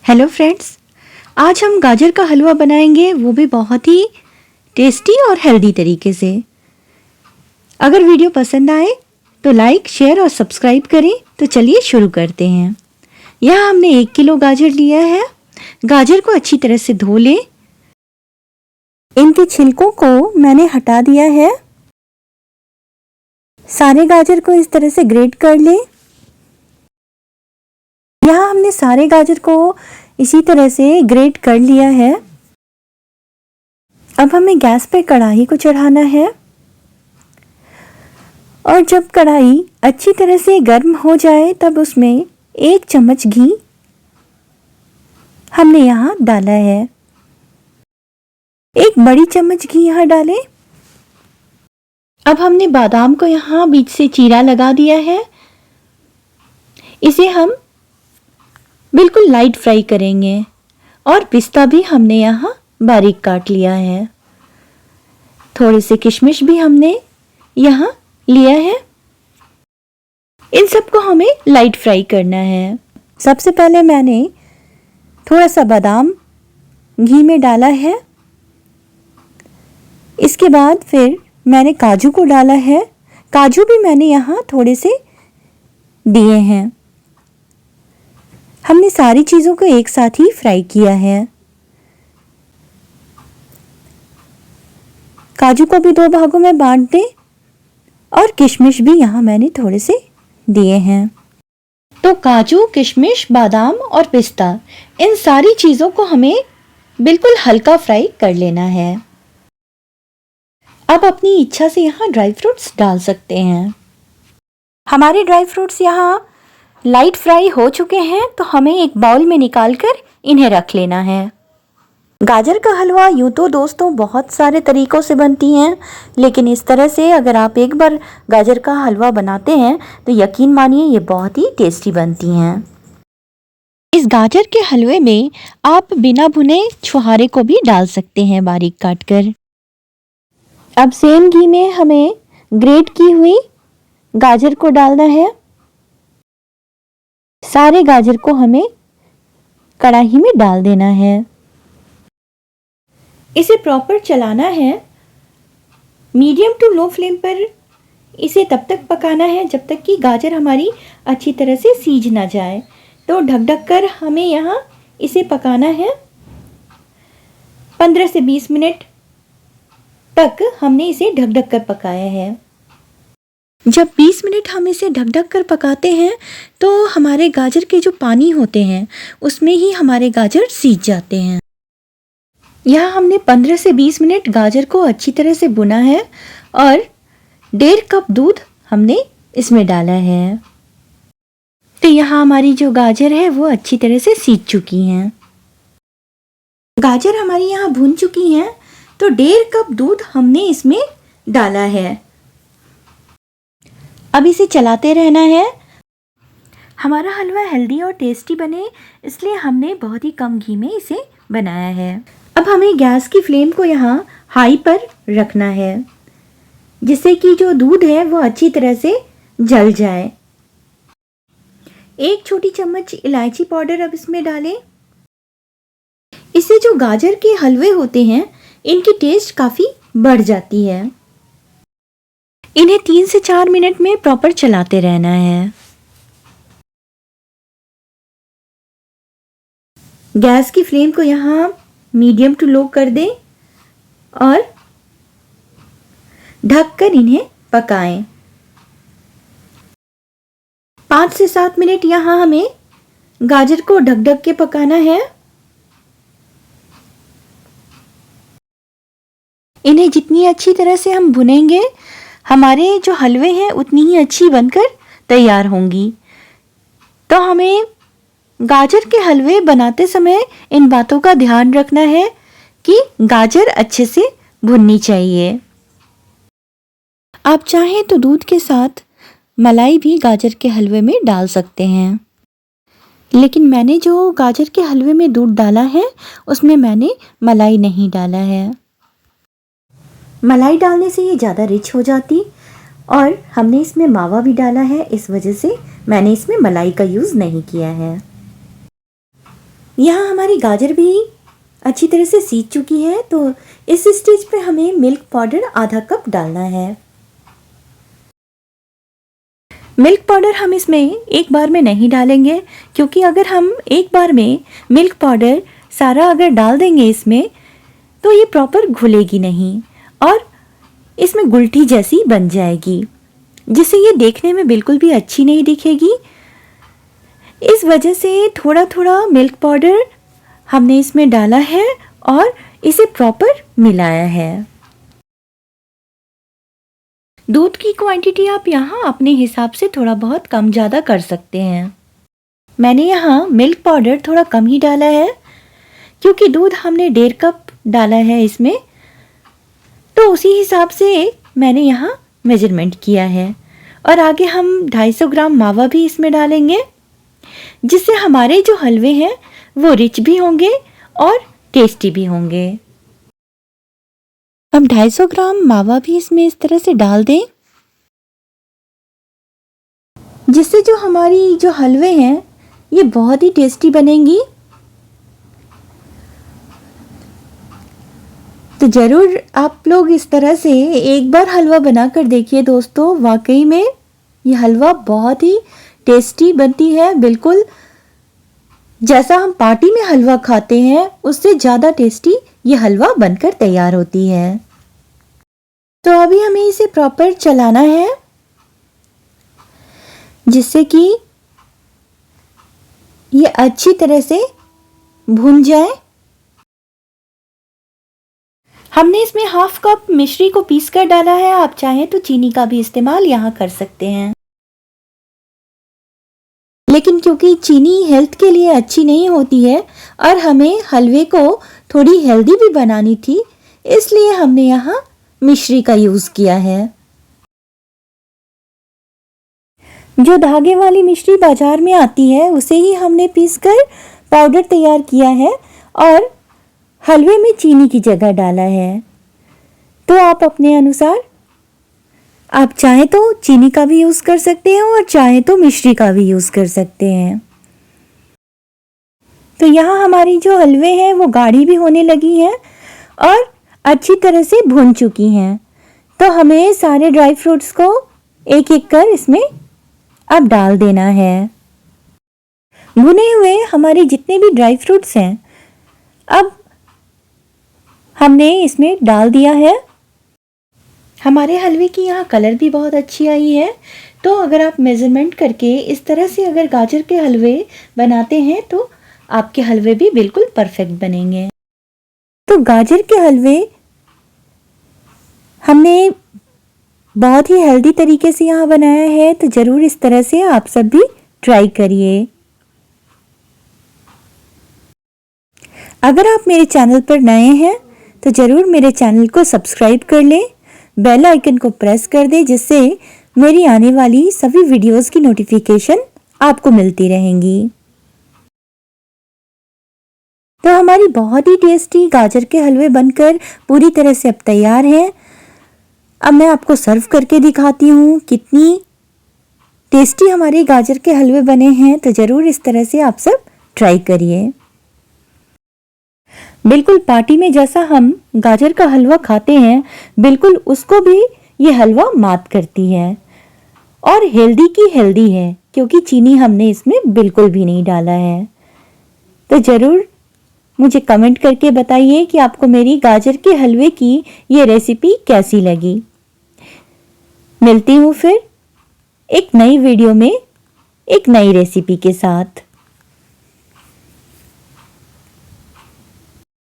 Hello friends, आज हम गाजर का हलवा बनाएंगे, वो भी बहुत ही टेस्टी और हेल्दी तरीके से। अगर वीडियो पसंद आए तो लाइक, शेयर और सब्सक्राइब करें। तो चलिए शुरू करते हैं। यहाँ हमने 1 किलो गाजर लिया है। गाजर को अच्छी तरह से धो लें। इनके छिलकों को मैंने हटा दिया है। सारे गाजर को इस तरह से ग्रेट कर लें। यहाँ हमने सारे गाजर को इसी तरह से ग्रेट कर लिया है। अब हमें गैस पे कढ़ाई को चढ़ाना है और जब कढ़ाई अच्छी तरह से गर्म हो जाए तब उसमें 1 चम्मच घी हमने यहाँ डाला है। 1 बड़ी चम्मच घी यहाँ डालें। अब हमने बादाम को यहाँ बीच से चीरा लगा दिया है। इसे हम बिल्कुल लाइट फ्राई करेंगे और पिस्ता भी हमने यहाँ बारीक काट लिया है। थोड़े से किशमिश भी हमने यहाँ लिया है। इन सबको हमें लाइट फ्राई करना है। सबसे पहले मैंने थोड़ा सा बादाम घी में डाला है। इसके बाद फिर मैंने काजू को डाला है। काजू भी मैंने यहाँ थोड़े से दिए हैं। हमने सारी चीज़ों को एक साथ ही फ्राई किया है। काजू को भी 2 भागों में बांट दें और किशमिश भी यहाँ मैंने थोड़े से दिए हैं। तो काजू, किशमिश, बादाम और पिस्ता, इन सारी चीज़ों को हमें बिल्कुल हल्का फ्राई कर लेना है। अब अपनी इच्छा से यहाँ ड्राई फ्रूट्स डाल सकते हैं। हमारे ड्राई फ्रूट्स यहाँ लाइट फ्राई हो चुके हैं, तो हमें एक बाउल में निकालकर इन्हें रख लेना है। गाजर का हलवा यूँ तो दोस्तों बहुत सारे तरीक़ों से बनती हैं, लेकिन इस तरह से अगर आप एक बार गाजर का हलवा बनाते हैं तो यकीन मानिए ये बहुत ही टेस्टी बनती हैं। इस गाजर के हलवे में आप बिना भुने छुहारे को भी डाल सकते हैं बारीक काटकर। अब सेम घी में हमें ग्रेट की हुई गाजर को डालना है। सारे गाजर को हमें कढ़ाई में डाल देना है। इसे प्रॉपर चलाना है। मीडियम टू लो फ्लेम पर इसे तब तक पकाना है जब तक कि गाजर हमारी अच्छी तरह से सीज ना जाए। तो ढक कर हमें यहाँ इसे पकाना है। 15 से 20 मिनट तक हमने इसे ढक कर पकाया है। जब 20 मिनट हम इसे ढक कर पकाते हैं तो हमारे गाजर के जो पानी होते हैं उसमें ही हमारे गाजर सीज जाते हैं। यहाँ हमने 15 से 20 मिनट गाजर को अच्छी तरह से भुना है और 1.5 कप दूध हमने इसमें डाला है। तो यहाँ हमारी जो गाजर है वो अच्छी तरह से सीज चुकी हैं। गाजर हमारी यहाँ भुन चुकी हैं, तो 1.5 कप दूध हमने इसमें डाला है। अब इसे चलाते रहना है। हमारा हलवा हेल्दी और टेस्टी बने इसलिए हमने बहुत ही कम घी में इसे बनाया है। अब हमें गैस की फ्लेम को यहाँ हाई पर रखना है, जिससे कि जो दूध है वो अच्छी तरह से जल जाए। 1 छोटी चम्मच इलायची पाउडर अब इसमें डालें। इससे जो गाजर के हलवे होते हैं इनकी टेस्ट काफ़ी बढ़ जाती है। इन्हें 3 से 4 मिनट में प्रॉपर चलाते रहना है। गैस की फ्लेम को यहाँ मीडियम टू लो कर दें और ढककर इन्हें पकाएं। 5 से 7 मिनट यहाँ हमें गाजर को ढक के पकाना है। इन्हें जितनी अच्छी तरह से हम भुनेंगे हमारे जो हलवे हैं उतनी ही अच्छी बनकर तैयार होंगी। तो हमें गाजर के हलवे बनाते समय इन बातों का ध्यान रखना है कि गाजर अच्छे से भुननी चाहिए। आप चाहें तो दूध के साथ मलाई भी गाजर के हलवे में डाल सकते हैं, लेकिन मैंने जो गाजर के हलवे में दूध डाला है उसमें मैंने मलाई नहीं डाला है। मलाई डालने से ये ज़्यादा रिच हो जाती और हमने इसमें मावा भी डाला है, इस वजह से मैंने इसमें मलाई का यूज़ नहीं किया है। यहाँ हमारी गाजर भी अच्छी तरह से सीज चुकी है, तो इस स्टेज पे हमें मिल्क पाउडर आधा कप डालना है। मिल्क पाउडर हम इसमें एक बार में नहीं डालेंगे, क्योंकि अगर हम एक बार में मिल्क पाउडर सारा अगर डाल देंगे इसमें तो ये प्रॉपर घुलेगी नहीं और इसमें गुलठी जैसी बन जाएगी, जिससे ये देखने में बिल्कुल भी अच्छी नहीं दिखेगी। इस वजह से थोड़ा थोड़ा मिल्क पाउडर हमने इसमें डाला है और इसे प्रॉपर मिलाया है। दूध की क्वांटिटी आप यहाँ अपने हिसाब से थोड़ा बहुत कम ज़्यादा कर सकते हैं। मैंने यहाँ मिल्क पाउडर थोड़ा कम ही डाला है, क्योंकि दूध हमने 1.5 कप डाला है इसमें, तो उसी हिसाब से मैंने यहाँ मेजरमेंट किया है। और आगे हम 250 ग्राम मावा भी इसमें डालेंगे, जिससे हमारे जो हलवे हैं वो रिच भी होंगे और टेस्टी भी होंगे। हम 250 ग्राम मावा भी इसमें इस तरह से डाल दें, जिससे जो हमारी जो हलवे हैं ये बहुत ही टेस्टी बनेंगी। तो ज़रूर आप लोग इस तरह से एक बार हलवा बनाकर देखिए दोस्तों, वाकई में ये हलवा बहुत ही टेस्टी बनती है। बिल्कुल जैसा हम पार्टी में हलवा खाते हैं उससे ज़्यादा टेस्टी ये हलवा बनकर तैयार होती है। तो अभी हमें इसे प्रॉपर चलाना है, जिससे कि ये अच्छी तरह से भुन जाए। हमने इसमें 1/2 कप मिश्री को पीस कर डाला है, आप चाहें तो चीनी का भी इस्तेमाल यहाँ कर सकते हैं, लेकिन क्योंकि चीनी हेल्थ के लिए अच्छी नहीं होती है और हमें हलवे को थोड़ी हेल्दी भी बनानी थी, इसलिए हमने यहाँ मिश्री का यूज़ किया है। जो धागे वाली मिश्री बाजार में आती है उसे ही हमने पीसकर पाउडर तैयार किया है और हलवे में चीनी की जगह डाला है। तो आप अपने अनुसार आप चाहे तो चीनी का भी यूज़ कर सकते हैं और चाहे तो मिश्री का भी यूज़ कर सकते हैं। तो यहाँ हमारी जो हलवे हैं वो गाढ़ी भी होने लगी हैं और अच्छी तरह से भुन चुकी हैं। तो हमें सारे ड्राई फ्रूट्स को एक एक कर इसमें अब डाल देना है। भुने हुए हमारे जितने भी ड्राई फ्रूट्स हैं अब हमने इसमें डाल दिया है। हमारे हलवे की यहाँ कलर भी बहुत अच्छी आई है। तो अगर आप मेज़रमेंट करके इस तरह से अगर गाजर के हलवे बनाते हैं तो आपके हलवे भी बिल्कुल परफेक्ट बनेंगे। तो गाजर के हलवे हमने बहुत ही हेल्दी तरीके से यहाँ बनाया है, तो ज़रूर इस तरह से आप सब भी ट्राई करिए। अगर आप मेरे चैनल पर नए हैं तो ज़रूर मेरे चैनल को सब्सक्राइब कर लें, बेल आइकन को प्रेस कर दें, जिससे मेरी आने वाली सभी वीडियोस की नोटिफिकेशन आपको मिलती रहेंगी। तो हमारी बहुत ही टेस्टी गाजर के हलवे बनकर पूरी तरह से अब तैयार हैं। अब मैं आपको सर्व करके दिखाती हूँ कितनी टेस्टी हमारे गाजर के हलवे बने हैं। तो ज़रूर इस तरह से आप सब ट्राई करिए। बिल्कुल पार्टी में जैसा हम गाजर का हलवा खाते हैं बिल्कुल उसको भी ये हलवा मात करती है और हेल्दी की हेल्दी है, क्योंकि चीनी हमने इसमें बिल्कुल भी नहीं डाला है। तो ज़रूर मुझे कमेंट करके बताइए कि आपको मेरी गाजर के हलवे की ये रेसिपी कैसी लगी। मिलती हूँ फिर एक नई वीडियो में एक नई रेसिपी के साथ।